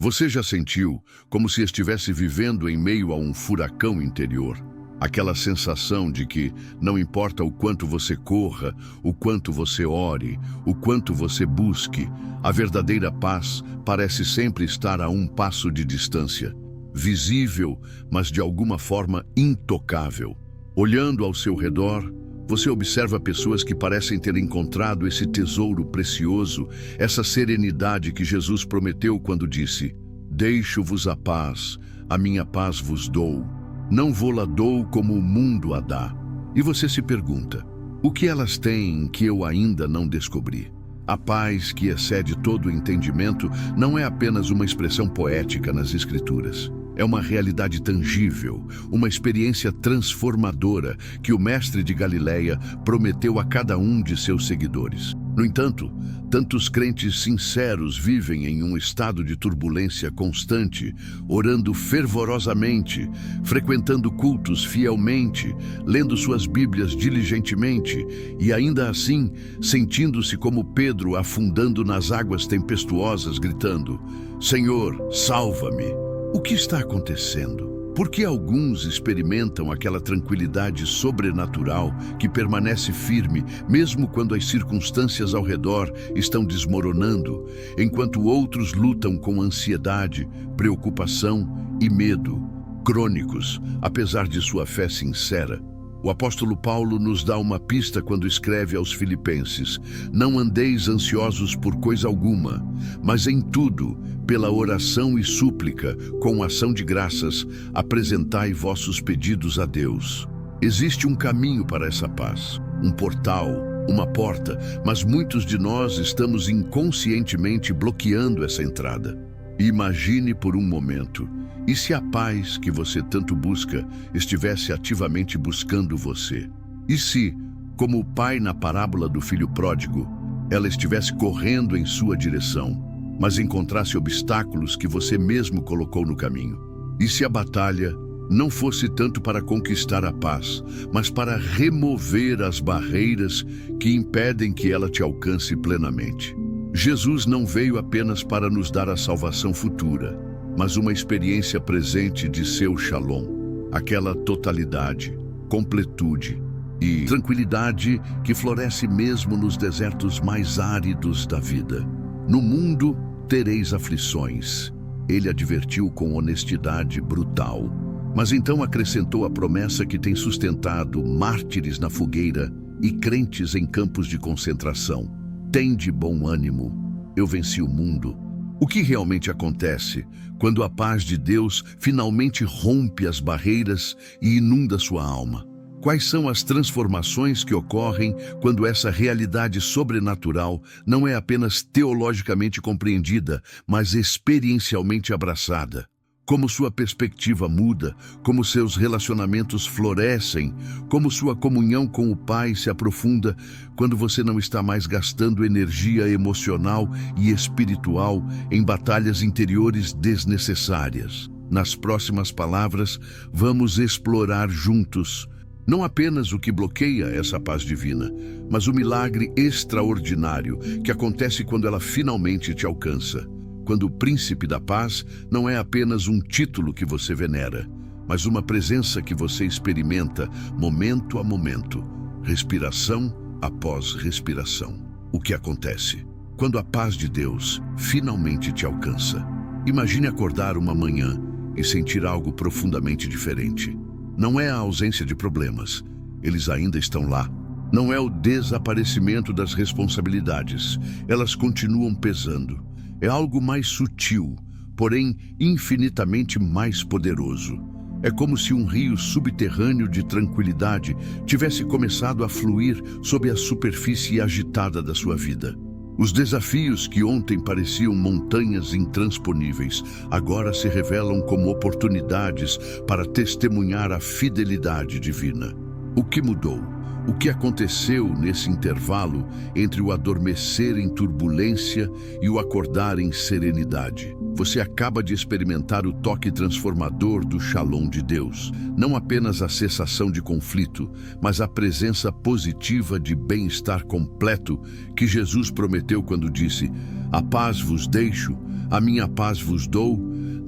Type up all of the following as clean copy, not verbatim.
Você já sentiu como se estivesse vivendo em meio a um furacão interior? Aquela sensação de que não importa o quanto você corra, o quanto você ore, o quanto você busque, a verdadeira paz parece sempre estar a um passo de distância, visível, mas de alguma forma intocável. Olhando ao seu redor, você observa pessoas que parecem ter encontrado esse tesouro precioso, essa serenidade que Jesus prometeu quando disse: "Deixo-vos a minha paz vos dou. Não vô-la dou como o mundo a dá." E você se pergunta: o que elas têm que eu ainda não descobri? A paz que excede todo o entendimento não é apenas uma expressão poética nas Escrituras. É uma realidade tangível, uma experiência transformadora que o Mestre de Galileia prometeu a cada um de seus seguidores. No entanto, tantos crentes sinceros vivem em um estado de turbulência constante, orando fervorosamente, frequentando cultos fielmente, lendo suas Bíblias diligentemente e ainda assim sentindo-se como Pedro afundando nas águas tempestuosas, gritando: "Senhor, salva-me!" O que está acontecendo? Por que alguns experimentam aquela tranquilidade sobrenatural que permanece firme, mesmo quando as circunstâncias ao redor estão desmoronando, enquanto outros lutam com ansiedade, preocupação e medo, crônicos, apesar de sua fé sincera? O apóstolo Paulo nos dá uma pista quando escreve aos Filipenses: "Não andeis ansiosos por coisa alguma, mas em tudo, pela oração e súplica, com ação de graças, apresentai vossos pedidos a Deus." Existe um caminho para essa paz, um portal, uma porta, mas muitos de nós estamos inconscientemente bloqueando essa entrada. Imagine por um momento: e se a paz que você tanto busca estivesse ativamente buscando você? E se, como o pai na parábola do filho pródigo, ela estivesse correndo em sua direção, mas encontrasse obstáculos que você mesmo colocou no caminho? E se a batalha não fosse tanto para conquistar a paz, mas para remover as barreiras que impedem que ela te alcance plenamente? Jesus não veio apenas para nos dar a salvação futura, mas uma experiência presente de seu Shalom, aquela totalidade, completude e tranquilidade que floresce mesmo nos desertos mais áridos da vida. "No mundo tereis aflições", ele advertiu com honestidade brutal, mas então acrescentou a promessa que tem sustentado mártires na fogueira e crentes em campos de concentração: "Tende bom ânimo, eu venci o mundo." O que realmente acontece quando a paz de Deus finalmente rompe as barreiras e inunda sua alma? Quais são as transformações que ocorrem quando essa realidade sobrenatural não é apenas teologicamente compreendida, mas experiencialmente abraçada? Como sua perspectiva muda, como seus relacionamentos florescem, como sua comunhão com o Pai se aprofunda quando você não está mais gastando energia emocional e espiritual em batalhas interiores desnecessárias. Nas próximas palavras, vamos explorar juntos não apenas o que bloqueia essa paz divina, mas o milagre extraordinário que acontece quando ela finalmente te alcança. Quando o Príncipe da Paz não é apenas um título que você venera, mas uma presença que você experimenta momento a momento, respiração após respiração. O que acontece quando a paz de Deus finalmente te alcança? Imagine acordar uma manhã e sentir algo profundamente diferente. Não é a ausência de problemas, eles ainda estão lá. Não é o desaparecimento das responsabilidades, elas continuam pesando. É algo mais sutil, porém infinitamente mais poderoso. É como se um rio subterrâneo de tranquilidade tivesse começado a fluir sob a superfície agitada da sua vida. Os desafios que ontem pareciam montanhas intransponíveis, agora se revelam como oportunidades para testemunhar a fidelidade divina. O que mudou? O que aconteceu nesse intervalo entre o adormecer em turbulência e o acordar em serenidade? Você acaba de experimentar o toque transformador do Shalom de Deus. Não apenas a cessação de conflito, mas a presença positiva de bem-estar completo que Jesus prometeu quando disse: "A paz vos deixo, A minha paz vos dou,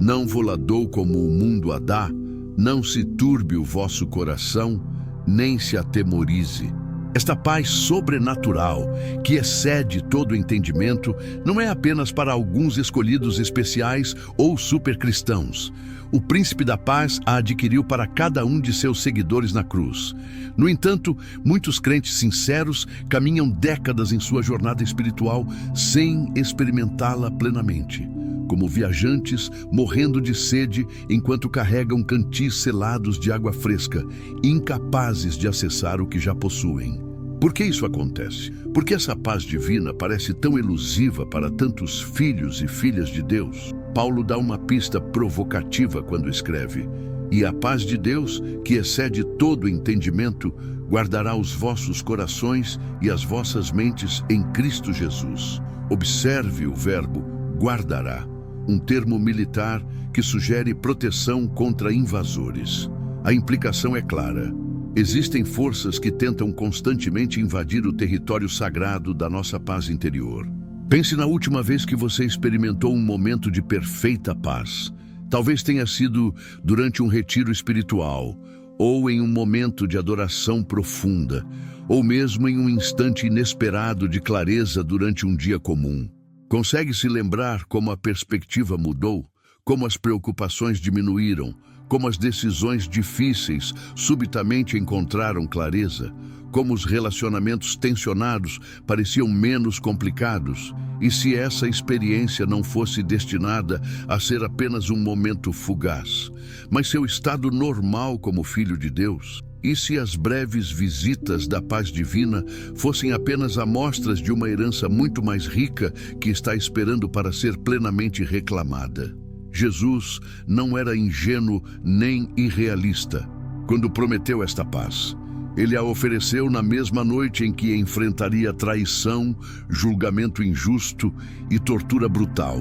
não vô-la dou como o mundo a dá. Não se turbe o vosso coração, nem se atemorize. Esta paz sobrenatural, que excede todo entendimento, não é apenas para alguns escolhidos especiais ou supercristãos. O príncipe da paz a adquiriu para cada um de seus seguidores na cruz. No entanto, muitos crentes sinceros caminham décadas em sua jornada espiritual sem experimentá-la plenamente, como viajantes morrendo de sede enquanto carregam cantis selados de água fresca, incapazes de acessar o que já possuem. Por que isso acontece? Porque essa paz divina parece tão elusiva para tantos filhos e filhas de Deus. Paulo dá uma pista provocativa quando escreve: "E a paz de Deus, que excede todo entendimento, guardará os vossos corações e as vossas mentes em Cristo Jesus." Observe o verbo guardará, um termo militar que sugere proteção contra invasores. A implicação é clara. Existem forças que tentam constantemente invadir o território sagrado da nossa paz interior. Pense na última vez que você experimentou um momento de perfeita paz. Talvez tenha sido durante um retiro espiritual, ou em um momento de adoração profunda, ou mesmo em um instante inesperado de clareza durante um dia comum. Consegue se lembrar como a perspectiva mudou, como as preocupações diminuíram, como as decisões difíceis subitamente encontraram clareza, como os relacionamentos tensionados pareciam menos complicados? E se essa experiência não fosse destinada a ser apenas um momento fugaz, mas seu estado normal como filho de Deus? E se as breves visitas da paz divina fossem apenas amostras de uma herança muito mais rica que está esperando para ser plenamente reclamada? Jesus não era ingênuo nem irrealista quando prometeu esta paz. Ele a ofereceu na mesma noite em que enfrentaria traição, julgamento injusto e tortura brutal.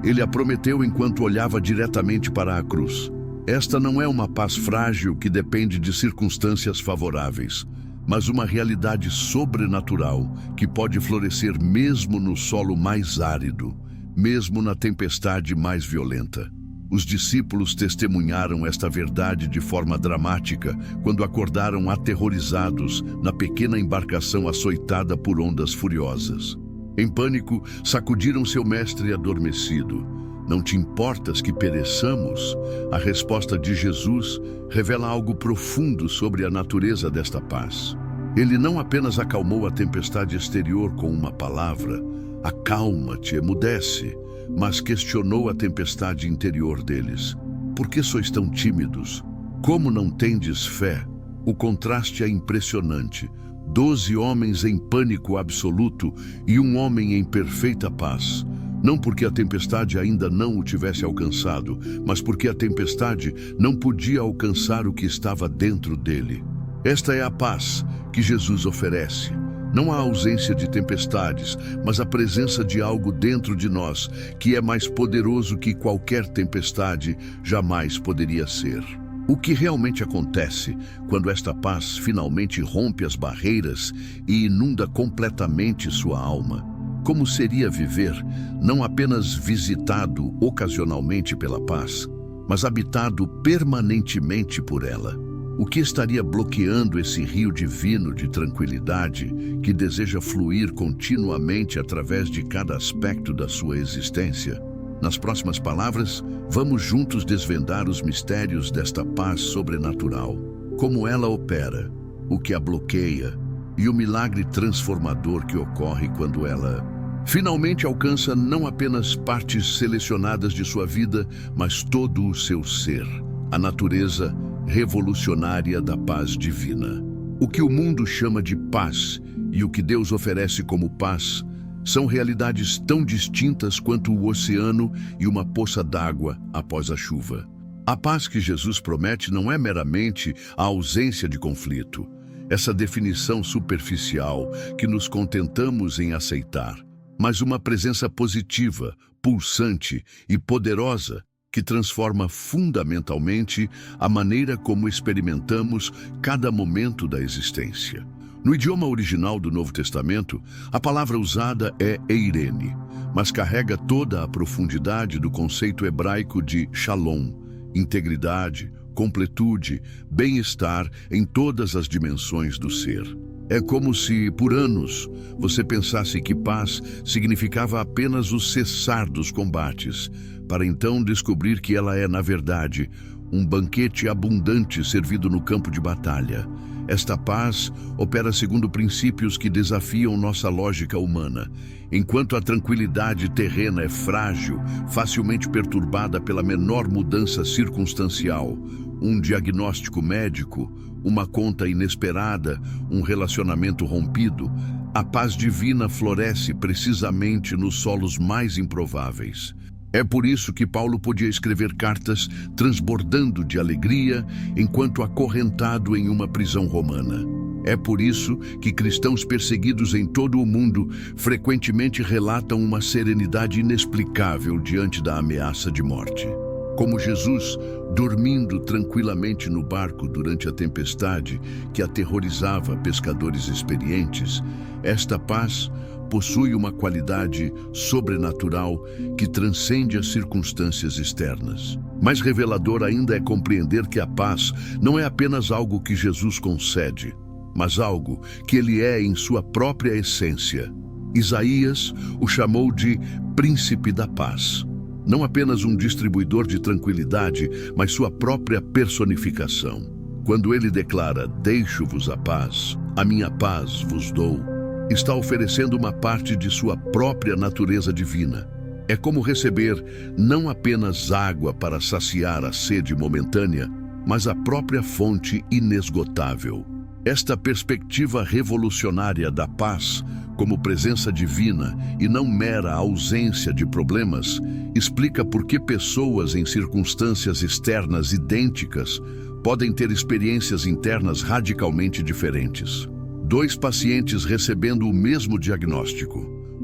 Ele a prometeu enquanto olhava diretamente para a cruz. Esta não é uma paz frágil que depende de circunstâncias favoráveis, mas uma realidade sobrenatural que pode florescer mesmo no solo mais árido, mesmo na tempestade mais violenta. Os discípulos testemunharam esta verdade de forma dramática quando acordaram aterrorizados na pequena embarcação açoitada por ondas furiosas. Em pânico, sacudiram seu mestre adormecido. "Não te importas que pereçamos?" A resposta de Jesus revela algo profundo sobre a natureza desta paz. Ele não apenas acalmou a tempestade exterior com uma palavra, "Acalma-te, emudece", mas questionou a tempestade interior deles. "Por que sois tão tímidos? Como não tendes fé?" O contraste é impressionante. 12 homens em pânico absoluto e um homem em perfeita paz. Não porque a tempestade ainda não o tivesse alcançado, mas porque a tempestade não podia alcançar o que estava dentro dele. Esta é a paz que Jesus oferece. Não a ausência de tempestades, mas a presença de algo dentro de nós que é mais poderoso que qualquer tempestade jamais poderia ser. O que realmente acontece quando esta paz finalmente rompe as barreiras e inunda completamente sua alma? Como seria viver não apenas visitado ocasionalmente pela paz, mas habitado permanentemente por ela? O que estaria bloqueando esse rio divino de tranquilidade que deseja fluir continuamente através de cada aspecto da sua existência? Nas próximas palavras, vamos juntos desvendar os mistérios desta paz sobrenatural, como ela opera, o que a bloqueia e o milagre transformador que ocorre quando ela finalmente alcança não apenas partes selecionadas de sua vida, mas todo o seu ser, a natureza revolucionária da paz divina. O que o mundo chama de paz e o que Deus oferece como paz são realidades tão distintas quanto o oceano e uma poça d'água após a chuva. A paz que Jesus promete não é meramente a ausência de conflito, essa definição superficial que nos contentamos em aceitar, mas uma presença positiva, pulsante e poderosa que transforma fundamentalmente a maneira como experimentamos cada momento da existência. No idioma original do Novo Testamento, a palavra usada é eirene, mas carrega toda a profundidade do conceito hebraico de shalom, integridade, completude, bem-estar em todas as dimensões do ser. É como se, por anos, você pensasse que paz significava apenas o cessar dos combates, para então descobrir que ela é, na verdade, um banquete abundante servido no campo de batalha. Esta paz opera segundo princípios que desafiam nossa lógica humana. Enquanto a tranquilidade terrena é frágil, facilmente perturbada pela menor mudança circunstancial, um diagnóstico médico, uma conta inesperada, um relacionamento rompido, a paz divina floresce precisamente nos solos mais improváveis. É por isso que Paulo podia escrever cartas transbordando de alegria enquanto acorrentado em uma prisão romana. É por isso que cristãos perseguidos em todo o mundo frequentemente relatam uma serenidade inexplicável diante da ameaça de morte. Como Jesus, dormindo tranquilamente no barco durante a tempestade que aterrorizava pescadores experientes, esta paz possui uma qualidade sobrenatural que transcende as circunstâncias externas. Mais revelador ainda é compreender que a paz não é apenas algo que Jesus concede, mas algo que ele é em sua própria essência. Isaías o chamou de Príncipe da Paz. Não apenas um distribuidor de tranquilidade, mas sua própria personificação. Quando ele declara, deixo-vos a minha paz vos dou, está oferecendo uma parte de sua própria natureza divina. É como receber não apenas água para saciar a sede momentânea, mas a própria fonte inesgotável. Esta perspectiva revolucionária da paz, como presença divina e não mera ausência de problemas, explica por que pessoas em circunstâncias externas idênticas podem ter experiências internas radicalmente diferentes. Dois pacientes recebendo o mesmo diagnóstico.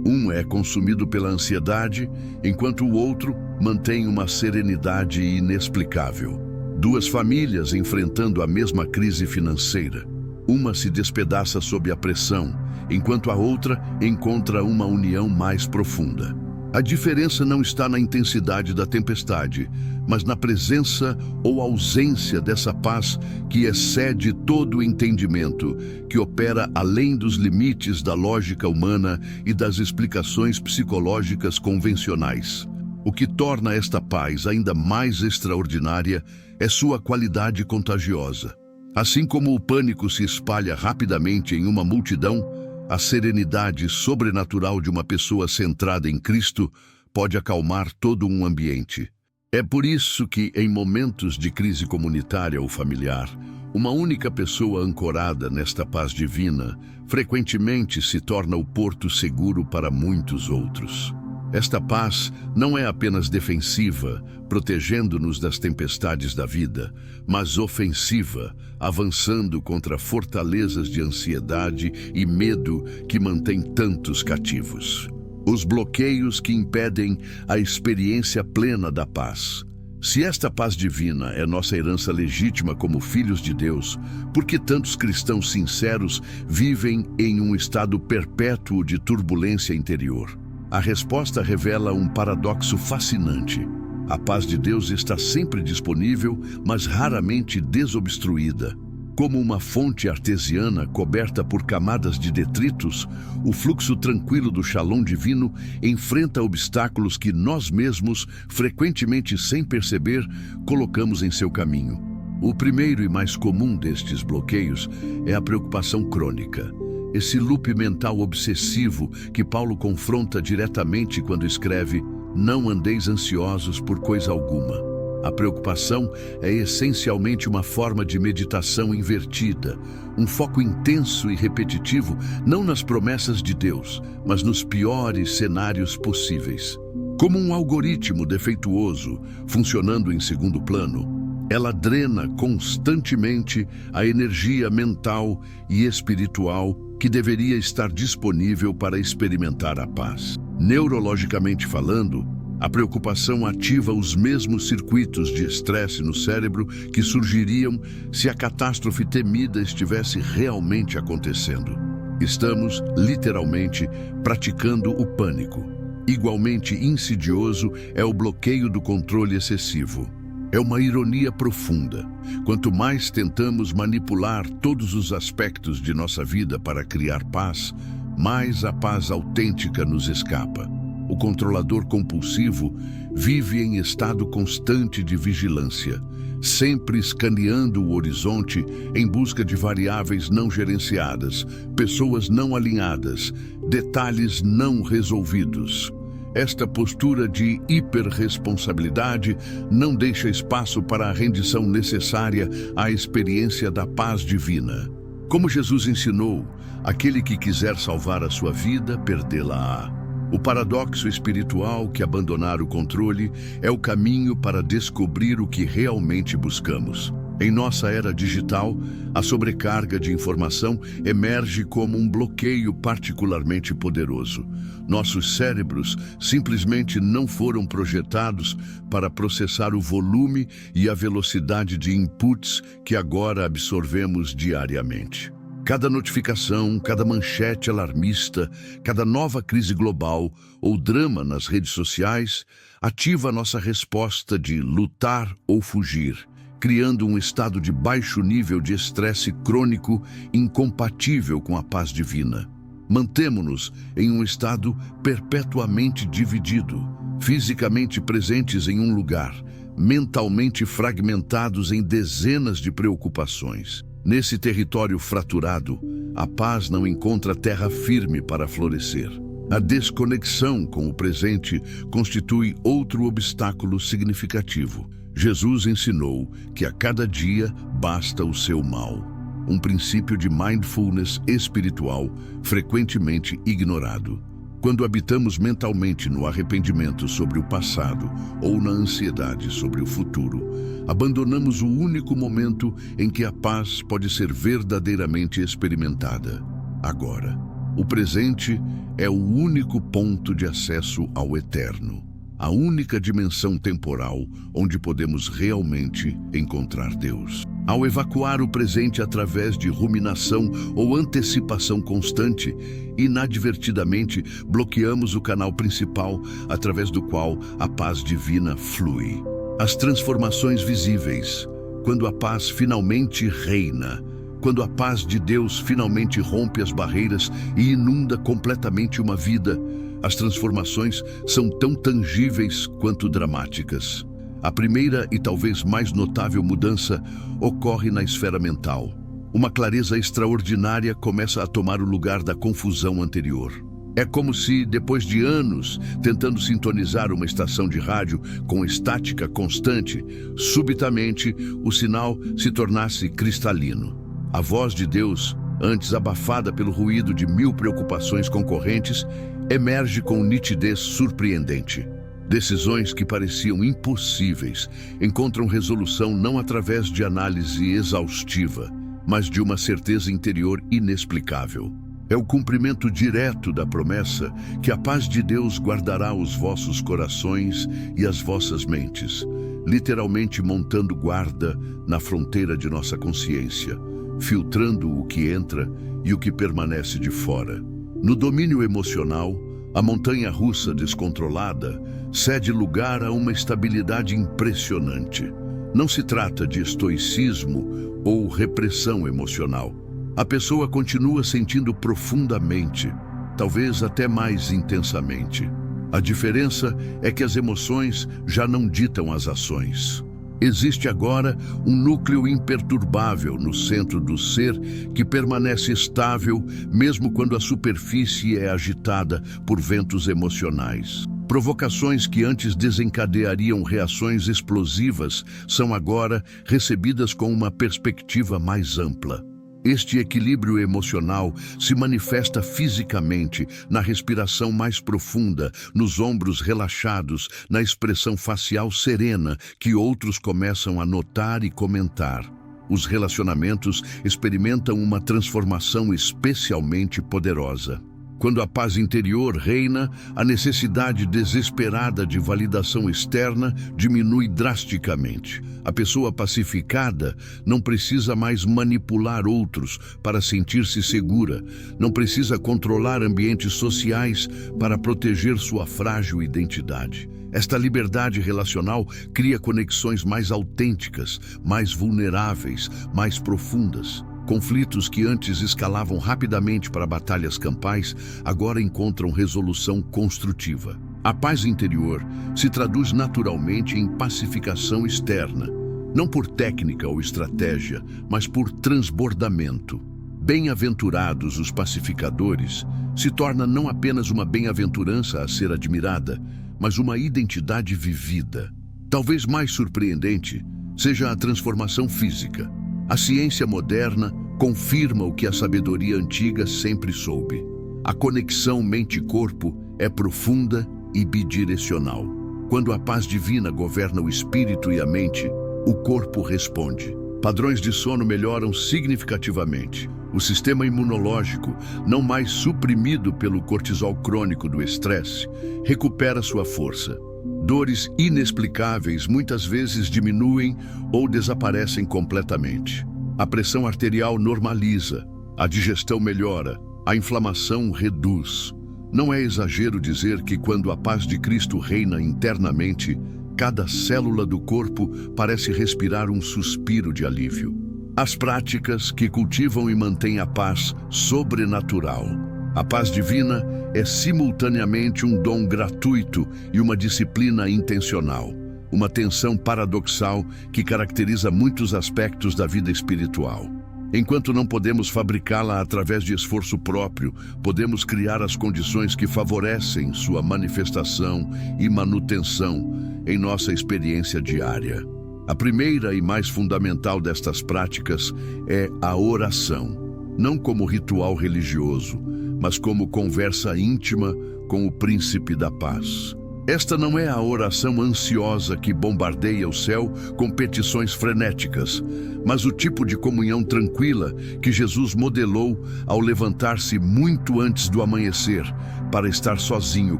Um é consumido pela ansiedade, enquanto o outro mantém uma serenidade inexplicável. Duas famílias enfrentando a mesma crise financeira. Uma se despedaça sob a pressão, enquanto a outra encontra uma união mais profunda. A diferença não está na intensidade da tempestade, mas na presença ou ausência dessa paz que excede todo o entendimento, que opera além dos limites da lógica humana e das explicações psicológicas convencionais. O que torna esta paz ainda mais extraordinária é sua qualidade contagiosa. Assim como o pânico se espalha rapidamente em uma multidão, a serenidade sobrenatural de uma pessoa centrada em Cristo pode acalmar todo um ambiente. É por isso que, em momentos de crise comunitária ou familiar, uma única pessoa ancorada nesta paz divina frequentemente se torna o porto seguro para muitos outros. Esta paz não é apenas defensiva, protegendo-nos das tempestades da vida, mas ofensiva, avançando contra fortalezas de ansiedade e medo que mantêm tantos cativos. Os bloqueios que impedem a experiência plena da paz. Se esta paz divina é nossa herança legítima como filhos de Deus, por que tantos cristãos sinceros vivem em um estado perpétuo de turbulência interior? A resposta revela um paradoxo fascinante. A paz de Deus está sempre disponível, mas raramente desobstruída. Como uma fonte artesiana coberta por camadas de detritos, o fluxo tranquilo do Shalom divino enfrenta obstáculos que nós mesmos, frequentemente sem perceber, colocamos em seu caminho. O primeiro e mais comum destes bloqueios é a preocupação crônica. Esse loop mental obsessivo que Paulo confronta diretamente quando escreve: não andeis ansiosos por coisa alguma. A preocupação é essencialmente uma forma de meditação invertida, um foco intenso e repetitivo não nas promessas de Deus, mas nos piores cenários possíveis. Como um algoritmo defeituoso, funcionando em segundo plano, ela drena constantemente a energia mental e espiritual que deveria estar disponível para experimentar a paz. Neurologicamente falando, a preocupação ativa os mesmos circuitos de estresse no cérebro que surgiriam se a catástrofe temida estivesse realmente acontecendo. Estamos, literalmente, praticando o pânico. Igualmente insidioso é o bloqueio do controle excessivo. É uma ironia profunda. Quanto mais tentamos manipular todos os aspectos de nossa vida para criar paz, mais a paz autêntica nos escapa. O controlador compulsivo vive em estado constante de vigilância, sempre escaneando o horizonte em busca de variáveis não gerenciadas, pessoas não alinhadas, detalhes não resolvidos. Esta postura de hiperresponsabilidade não deixa espaço para a rendição necessária à experiência da paz divina. Como Jesus ensinou, aquele que quiser salvar a sua vida, perdê-la-á. O paradoxo espiritual que abandonar o controle é o caminho para descobrir o que realmente buscamos. Em nossa era digital, a sobrecarga de informação emerge como um bloqueio particularmente poderoso. Nossos cérebros simplesmente não foram projetados para processar o volume e a velocidade de inputs que agora absorvemos diariamente. Cada notificação, cada manchete alarmista, cada nova crise global ou drama nas redes sociais ativa nossa resposta de lutar ou fugir, criando um estado de baixo nível de estresse crônico incompatível com a paz divina. Mantemo-nos em um estado perpetuamente dividido, fisicamente presentes em um lugar, mentalmente fragmentados em dezenas de preocupações. Nesse território fraturado, a paz não encontra terra firme para florescer. A desconexão com o presente constitui outro obstáculo significativo. Jesus ensinou que a cada dia basta o seu mal, um princípio de mindfulness espiritual frequentemente ignorado. Quando habitamos mentalmente no arrependimento sobre o passado ou na ansiedade sobre o futuro, abandonamos o único momento em que a paz pode ser verdadeiramente experimentada. Agora, o presente é o único ponto de acesso ao eterno, a única dimensão temporal onde podemos realmente encontrar Deus. Ao evacuar o presente através de ruminação ou antecipação constante, inadvertidamente bloqueamos o canal principal através do qual a paz divina flui. As transformações visíveis, quando a paz finalmente reina, quando a paz de Deus finalmente rompe as barreiras e inunda completamente uma vida, as transformações são tão tangíveis quanto dramáticas. A primeira e talvez mais notável mudança ocorre na esfera mental. Uma clareza extraordinária começa a tomar o lugar da confusão anterior. É como se, depois de anos tentando sintonizar uma estação de rádio com estática constante, subitamente o sinal se tornasse cristalino. A voz de Deus, antes abafada pelo ruído de 1000 preocupações concorrentes, emerge com nitidez surpreendente. Decisões que pareciam impossíveis encontram resolução não através de análise exaustiva, mas de uma certeza interior inexplicável. É o cumprimento direto da promessa que a paz de Deus guardará os vossos corações e as vossas mentes, literalmente montando guarda na fronteira de nossa consciência, filtrando o que entra e o que permanece de fora. No domínio emocional, a montanha-russa descontrolada cede lugar a uma estabilidade impressionante. Não se trata de estoicismo ou repressão emocional. A pessoa continua sentindo profundamente, talvez até mais intensamente. A diferença é que as emoções já não ditam as ações. Existe agora um núcleo imperturbável no centro do ser que permanece estável mesmo quando a superfície é agitada por ventos emocionais. Provocações que antes desencadeariam reações explosivas são agora recebidas com uma perspectiva mais ampla. Este equilíbrio emocional se manifesta fisicamente na respiração mais profunda, nos ombros relaxados, na expressão facial serena que outros começam a notar e comentar. Os relacionamentos experimentam uma transformação especialmente poderosa. Quando a paz interior reina, a necessidade desesperada de validação externa diminui drasticamente. A pessoa pacificada não precisa mais manipular outros para sentir-se segura, não precisa controlar ambientes sociais para proteger sua frágil identidade. Esta liberdade relacional cria conexões mais autênticas, mais vulneráveis, mais profundas. Conflitos que antes escalavam rapidamente para batalhas campais, agora encontram resolução construtiva. A paz interior se traduz naturalmente em pacificação externa, não por técnica ou estratégia, mas por transbordamento. Bem-aventurados os pacificadores se torna não apenas uma bem-aventurança a ser admirada, mas uma identidade vivida. Talvez mais surpreendente seja a transformação física. A ciência moderna confirma o que a sabedoria antiga sempre soube. A conexão mente-corpo é profunda e bidirecional. Quando a paz divina governa o espírito e a mente, o corpo responde. Padrões de sono melhoram significativamente. O sistema imunológico, não mais suprimido pelo cortisol crônico do estresse, recupera sua força. Dores inexplicáveis muitas vezes diminuem ou desaparecem completamente. A pressão arterial normaliza, a digestão melhora, a inflamação reduz. Não é exagero dizer que quando a paz de Cristo reina internamente, cada célula do corpo parece respirar um suspiro de alívio. As práticas que cultivam e mantêm a paz sobrenatural. A paz divina é simultaneamente um dom gratuito e uma disciplina intencional, uma tensão paradoxal que caracteriza muitos aspectos da vida espiritual. Enquanto não podemos fabricá-la através de esforço próprio, podemos criar as condições que favorecem sua manifestação e manutenção em nossa experiência diária. A primeira e mais fundamental destas práticas é a oração, não como ritual religioso, mas como conversa íntima com o Príncipe da Paz. Esta não é a oração ansiosa que bombardeia o céu com petições frenéticas, mas o tipo de comunhão tranquila que Jesus modelou ao levantar-se muito antes do amanhecer para estar sozinho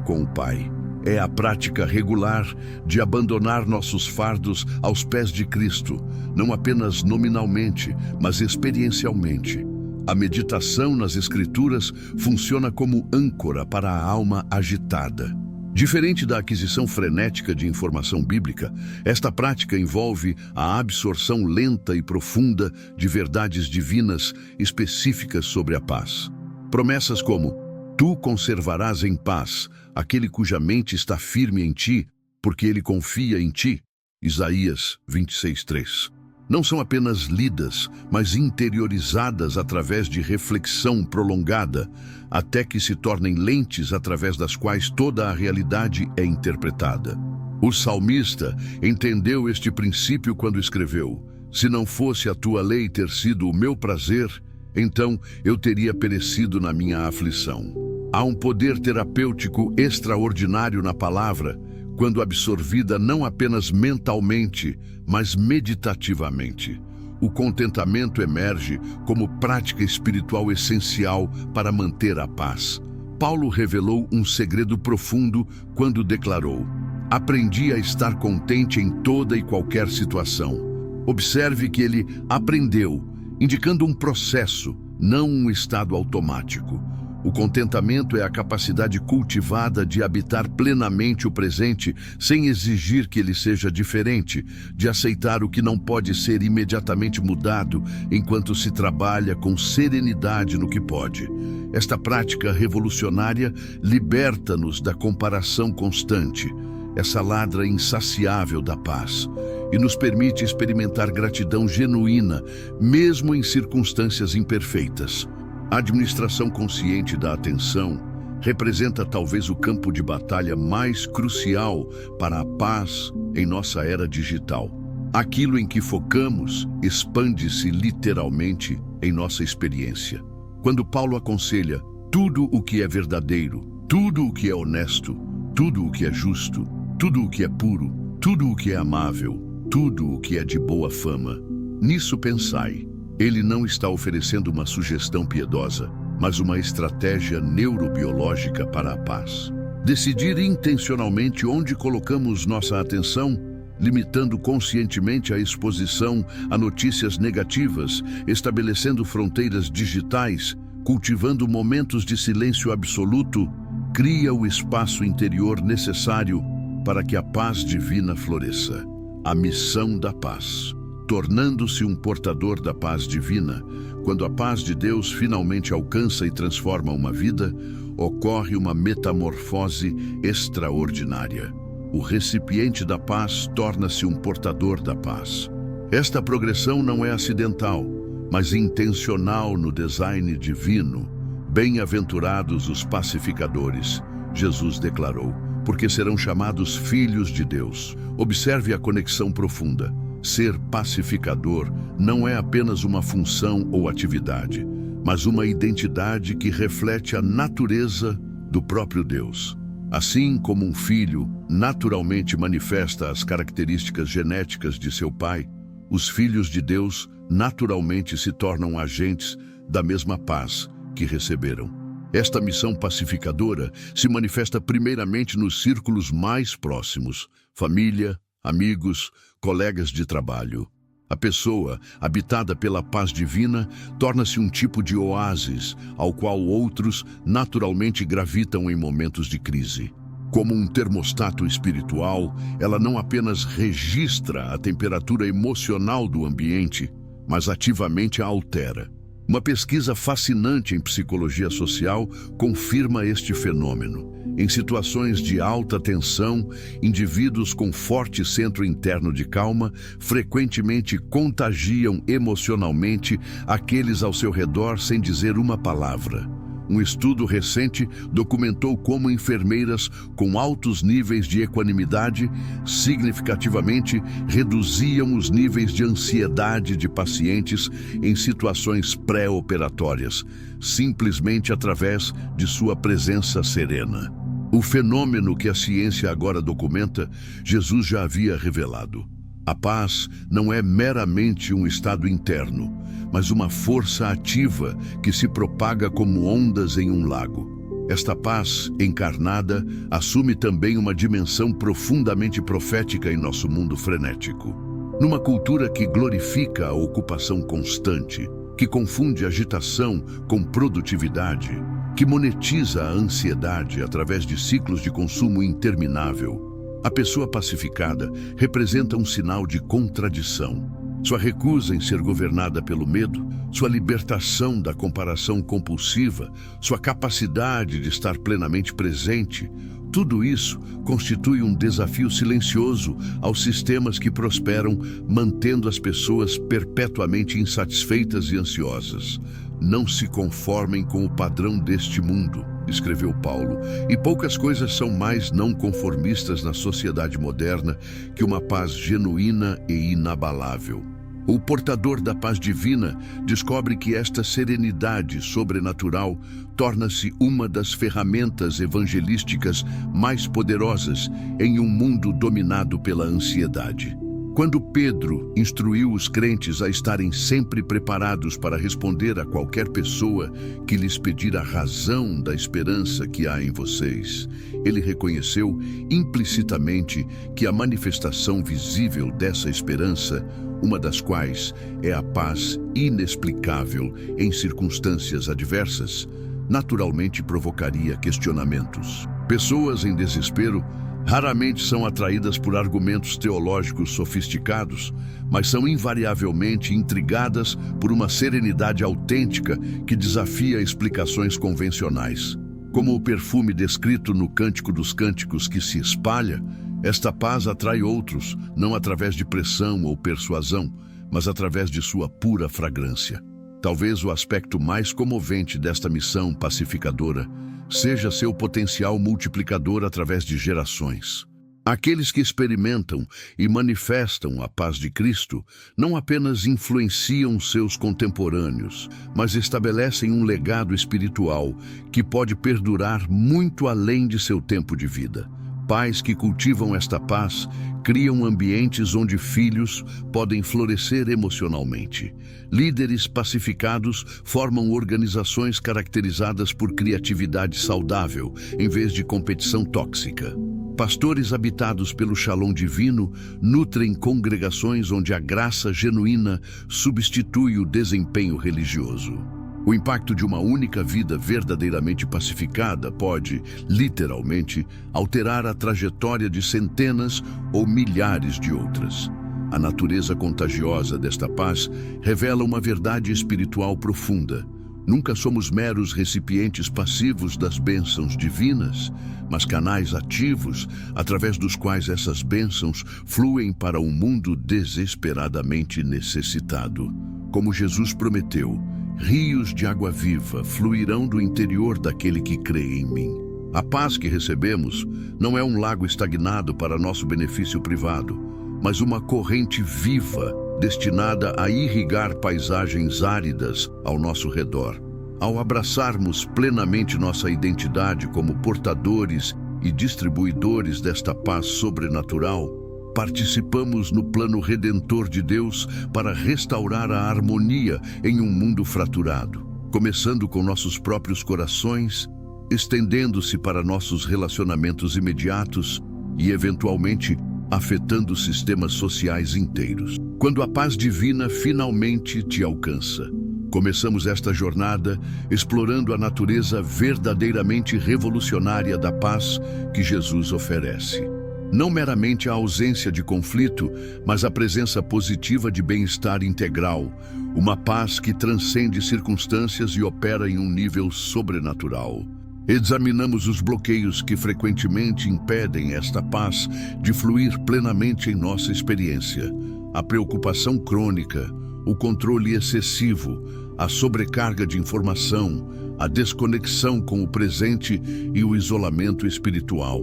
com o Pai. É a prática regular de abandonar nossos fardos aos pés de Cristo, não apenas nominalmente, mas experiencialmente. A meditação nas Escrituras funciona como âncora para a alma agitada. Diferente da aquisição frenética de informação bíblica, esta prática envolve a absorção lenta e profunda de verdades divinas específicas sobre a paz. Promessas como: tu conservarás em paz aquele cuja mente está firme em ti, porque ele confia em ti. Isaías 26:3. Não são apenas lidas, mas interiorizadas através de reflexão prolongada, até que se tornem lentes através das quais toda a realidade é interpretada. O salmista entendeu este princípio quando escreveu: se não fosse a tua lei ter sido o meu prazer, então eu teria perecido na minha aflição. Há um poder terapêutico extraordinário na palavra, quando absorvida não apenas mentalmente, mas meditativamente. O contentamento emerge como prática espiritual essencial para manter a paz. Paulo revelou um segredo profundo quando declarou: aprendi a estar contente em toda e qualquer situação. Observe que ele aprendeu, indicando um processo, não um estado automático. O contentamento é a capacidade cultivada de habitar plenamente o presente sem exigir que ele seja diferente, de aceitar o que não pode ser imediatamente mudado enquanto se trabalha com serenidade no que pode. Esta prática revolucionária liberta-nos da comparação constante, essa ladra insaciável da paz, e nos permite experimentar gratidão genuína, mesmo em circunstâncias imperfeitas. A administração consciente da atenção representa talvez o campo de batalha mais crucial para a paz em nossa era digital. Aquilo em que focamos expande-se literalmente em nossa experiência. Quando Paulo aconselha tudo o que é verdadeiro, tudo o que é honesto, tudo o que é justo, tudo o que é puro, tudo o que é amável, tudo o que é de boa fama, nisso pensai. Ele não está oferecendo uma sugestão piedosa, mas uma estratégia neurobiológica para a paz. Decidir intencionalmente onde colocamos nossa atenção, limitando conscientemente a exposição a notícias negativas, estabelecendo fronteiras digitais, cultivando momentos de silêncio absoluto, cria o espaço interior necessário para que a paz divina floresça. A missão da paz. Tornando-se um portador da paz divina, quando a paz de Deus finalmente alcança e transforma uma vida, ocorre uma metamorfose extraordinária. O recipiente da paz torna-se um portador da paz. Esta progressão não é acidental, mas intencional no design divino. Bem-aventurados os pacificadores, Jesus declarou, porque serão chamados filhos de Deus. Observe a conexão profunda. Ser pacificador não é apenas uma função ou atividade, mas uma identidade que reflete a natureza do próprio Deus. Assim como um filho naturalmente manifesta as características genéticas de seu pai, os filhos de Deus naturalmente se tornam agentes da mesma paz que receberam. Esta missão pacificadora se manifesta primeiramente nos círculos mais próximos: família, amigos, colegas de trabalho. A pessoa, habitada pela paz divina, torna-se um tipo de oásis, ao qual outros naturalmente gravitam em momentos de crise. Como um termostato espiritual, ela não apenas registra a temperatura emocional do ambiente, mas ativamente a altera. Uma pesquisa fascinante em psicologia social confirma este fenômeno. Em situações de alta tensão, indivíduos com forte centro interno de calma frequentemente contagiam emocionalmente aqueles ao seu redor sem dizer uma palavra. Um estudo recente documentou como enfermeiras com altos níveis de equanimidade significativamente reduziam os níveis de ansiedade de pacientes em situações pré-operatórias, simplesmente através de sua presença serena. O fenômeno que a ciência agora documenta, Jesus já havia revelado. A paz não é meramente um estado interno, mas uma força ativa que se propaga como ondas em um lago. Esta paz encarnada assume também uma dimensão profundamente profética em nosso mundo frenético. Numa cultura que glorifica a ocupação constante, que confunde agitação com produtividade, que monetiza a ansiedade através de ciclos de consumo interminável, a pessoa pacificada representa um sinal de contradição. Sua recusa em ser governada pelo medo, sua libertação da comparação compulsiva, sua capacidade de estar plenamente presente, tudo isso constitui um desafio silencioso aos sistemas que prosperam, mantendo as pessoas perpetuamente insatisfeitas e ansiosas. Não se conformem com o padrão deste mundo, escreveu Paulo, e poucas coisas são mais não conformistas na sociedade moderna que uma paz genuína e inabalável. O portador da paz divina descobre que esta serenidade sobrenatural torna-se uma das ferramentas evangelísticas mais poderosas em um mundo dominado pela ansiedade. Quando Pedro instruiu os crentes a estarem sempre preparados para responder a qualquer pessoa que lhes pedir a razão da esperança que há em vocês, ele reconheceu implicitamente que a manifestação visível dessa esperança, uma das quais é a paz inexplicável em circunstâncias adversas, naturalmente provocaria questionamentos. Pessoas em desespero raramente são atraídas por argumentos teológicos sofisticados, mas são invariavelmente intrigadas por uma serenidade autêntica que desafia explicações convencionais. Como o perfume descrito no Cântico dos Cânticos que se espalha, esta paz atrai outros, não através de pressão ou persuasão, mas através de sua pura fragrância. Talvez o aspecto mais comovente desta missão pacificadora seja seu potencial multiplicador através de gerações. Aqueles que experimentam e manifestam a paz de Cristo não apenas influenciam seus contemporâneos, mas estabelecem um legado espiritual que pode perdurar muito além de seu tempo de vida. Pais que cultivam esta paz criam ambientes onde filhos podem florescer emocionalmente. Líderes pacificados formam organizações caracterizadas por criatividade saudável, em vez de competição tóxica. Pastores habitados pelo Shalom divino nutrem congregações onde a graça genuína substitui o desempenho religioso. O impacto de uma única vida verdadeiramente pacificada pode, literalmente, alterar a trajetória de centenas ou milhares de outras. A natureza contagiosa desta paz revela uma verdade espiritual profunda. Nunca somos meros recipientes passivos das bênçãos divinas, mas canais ativos através dos quais essas bênçãos fluem para um mundo desesperadamente necessitado. Como Jesus prometeu, rios de água viva fluirão do interior daquele que crê em mim. A paz que recebemos não é um lago estagnado para nosso benefício privado, mas uma corrente viva destinada a irrigar paisagens áridas ao nosso redor. Ao abraçarmos plenamente nossa identidade como portadores e distribuidores desta paz sobrenatural, participamos no plano redentor de Deus para restaurar a harmonia em um mundo fraturado, começando com nossos próprios corações, estendendo-se para nossos relacionamentos imediatos e, eventualmente, afetando sistemas sociais inteiros. Quando a paz divina finalmente te alcança, começamos esta jornada explorando a natureza verdadeiramente revolucionária da paz que Jesus oferece. Não meramente a ausência de conflito, mas a presença positiva de bem-estar integral, uma paz que transcende circunstâncias e opera em um nível sobrenatural. Examinamos os bloqueios que frequentemente impedem esta paz de fluir plenamente em nossa experiência. A preocupação crônica, o controle excessivo, a sobrecarga de informação, a desconexão com o presente e o isolamento espiritual.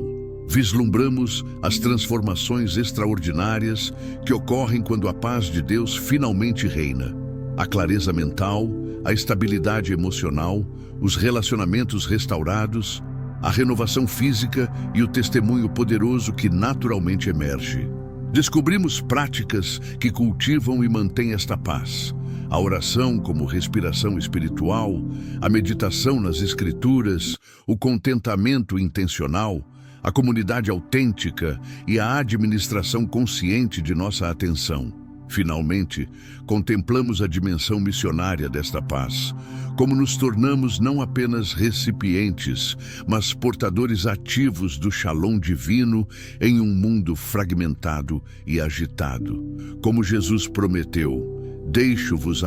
Vislumbramos as transformações extraordinárias que ocorrem quando a paz de Deus finalmente reina. A clareza mental, a estabilidade emocional, os relacionamentos restaurados, a renovação física e o testemunho poderoso que naturalmente emerge. Descobrimos práticas que cultivam e mantêm esta paz. A oração como respiração espiritual, a meditação nas Escrituras, o contentamento intencional, a comunidade autêntica e a administração consciente de nossa atenção. Finalmente, contemplamos a dimensão missionária desta paz, como nos tornamos não apenas recipientes, mas portadores ativos do Shalom divino em um mundo fragmentado e agitado. Como Jesus prometeu, deixo-vos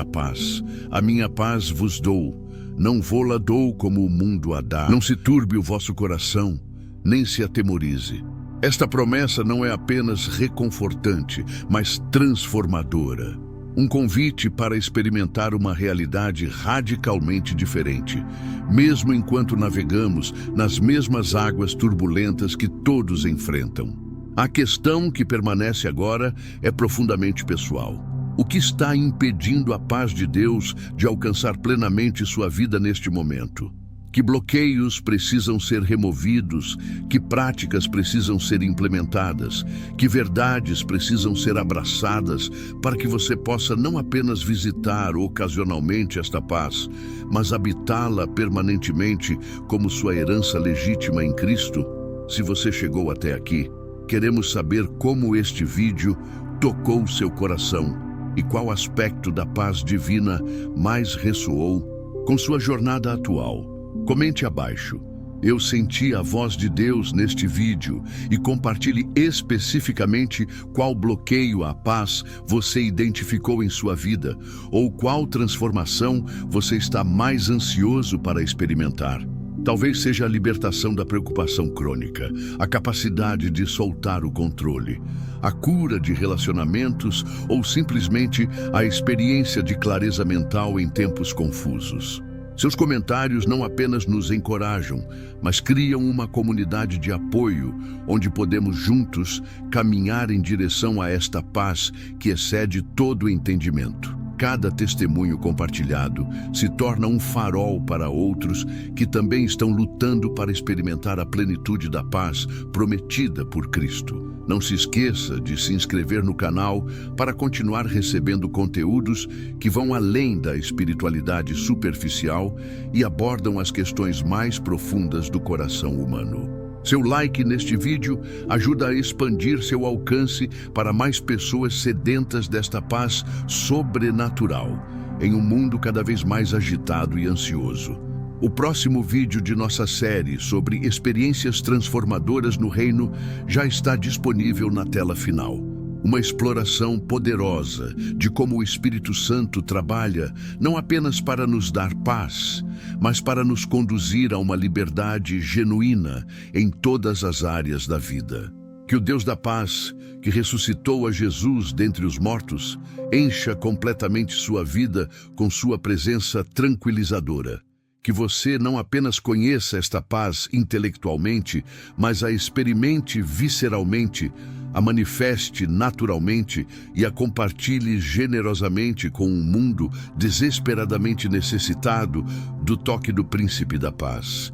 a minha paz vos dou, não vô-la dou como o mundo a dá. Não se turbe o vosso coração, nem se atemorize. Esta promessa não é apenas reconfortante, mas transformadora. Um convite para experimentar uma realidade radicalmente diferente, mesmo enquanto navegamos nas mesmas águas turbulentas que todos enfrentam. A questão que permanece agora é profundamente pessoal. O que está impedindo a paz de Deus de alcançar plenamente sua vida neste momento? Que bloqueios precisam ser removidos, que práticas precisam ser implementadas, que verdades precisam ser abraçadas para que você possa não apenas visitar ocasionalmente esta paz, mas habitá-la permanentemente como sua herança legítima em Cristo? Se você chegou até aqui, queremos saber como este vídeo tocou seu coração e qual aspecto da paz divina mais ressoou com sua jornada atual. Comente abaixo. Eu senti a voz de Deus neste vídeo e compartilhe especificamente qual bloqueio à paz você identificou em sua vida ou qual transformação você está mais ansioso para experimentar. Talvez seja a libertação da preocupação crônica, a capacidade de soltar o controle, a cura de relacionamentos ou simplesmente a experiência de clareza mental em tempos confusos. Seus comentários não apenas nos encorajam, mas criam uma comunidade de apoio, onde podemos juntos caminhar em direção a esta paz que excede todo o entendimento. cada testemunho compartilhado se torna um farol para outros que também estão lutando para experimentar a plenitude da paz prometida por Cristo. Não se esqueça de se inscrever no canal para continuar recebendo conteúdos que vão além da espiritualidade superficial e abordam as questões mais profundas do coração humano. Seu like neste vídeo ajuda a expandir seu alcance para mais pessoas sedentas desta paz sobrenatural, em um mundo cada vez mais agitado e ansioso. O próximo vídeo de nossa série sobre experiências transformadoras no reino já está disponível na tela final. Uma exploração poderosa de como o Espírito Santo trabalha não apenas para nos dar paz, mas para nos conduzir a uma liberdade genuína em todas as áreas da vida. Que o Deus da paz, que ressuscitou a Jesus dentre os mortos, encha completamente sua vida com sua presença tranquilizadora. Que você não apenas conheça esta paz intelectualmente, mas a experimente visceralmente, a manifeste naturalmente e a compartilhe generosamente com um mundo desesperadamente necessitado do toque do Príncipe da Paz.